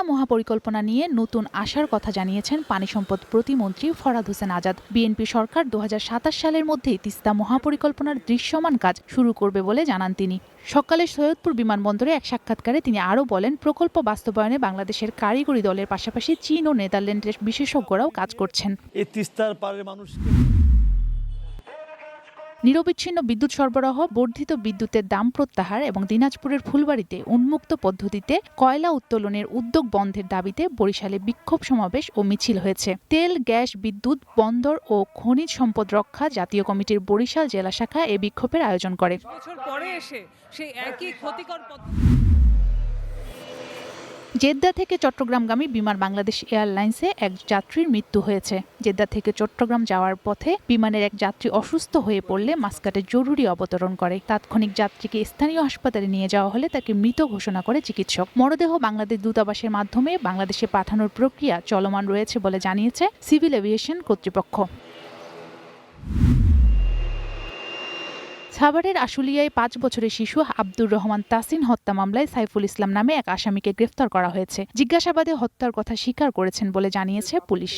মহাপরিকল্পনা নিয়ে নতুন আশার কথা জানিয়েছেন পানি সম্পদ প্রতিমন্ত্রী ফরহাদ হোসেন আজাদ। বিএনপি সরকার ২০২৭ সালের মধ্যেই তিস্তা মহাপরিকল্পনার দৃশ্যমান কাজ শুরু করবে বলে জানান তিনি। সকালে সৈয়দপুর বিমানবন্দরে এক সাক্ষাৎকারে তিনি আরও বলেন, প্রকল্প বাস্তবায়নে বাংলাদেশের কারিগরি দলের পাশাপাশি চীন ও নেদারল্যান্ডের বিশেষজ্ঞরাও কাজ করছেন। এই তিস্তার পাড়ের মানুষকে নিরবিচ্ছিন্ন বিদ্যুৎ সরবরাহ, বর্ধিত বিদ্যুতের দাম প্রত্যাহার এবং দিনাজপুরের ফুলবাড়ীতে উন্মুক্ত পদ্ধতিতে কয়লা উত্তোলনের উদ্যোগ বন্ধের দাবিতে বরিশালে বিক্ষোভ সমাবেশ ও মিছিল হয়েছে। তেল, গ্যাস, বিদ্যুৎ, বন্দর ও খনিজ সম্পদ রক্ষা জাতীয় কমিটির বরিশাল জেলা শাখা এ বিক্ষোভের আয়োজন করে। বছর পরে এসে সেই একই ক্ষতিকর জেদ্দা থেকে চট্টগ্রামগামী বিমান বাংলাদেশ এয়ারলাইন্সে এক যাত্রীর মৃত্যু হয়েছে। জেদ্দা থেকে চট্টগ্রাম যাওয়ার পথে বিমানের এক যাত্রী অসুস্থ হয়ে পড়লে মাস্কাটে জরুরি অবতরণ করে। তাৎক্ষণিক যাত্রীকে স্থানীয় হাসপাতালে নিয়ে যাওয়া হলে তাকে মৃত ঘোষণা করে চিকিৎসক। মরদেহ বাংলাদেশ দূতাবাসের মাধ্যমে বাংলাদেশে পাঠানোর প্রক্রিয়া চলমান রয়েছে বলে জানিয়েছে সিভিল এভিয়েশন কর্তৃপক্ষ। সাভারের আশুলিয়ায় ৫ বছরের শিশু আব্দুর রহমান তাসিন হত্যা মামলায় সাইফুল ইসলাম নামে এক আসামিকে গ্রেফতার করা হয়েছে। জিজ্ঞাসাবাদে হত্যার কথা স্বীকার করেছেন বলে জানিয়েছে পুলিশ।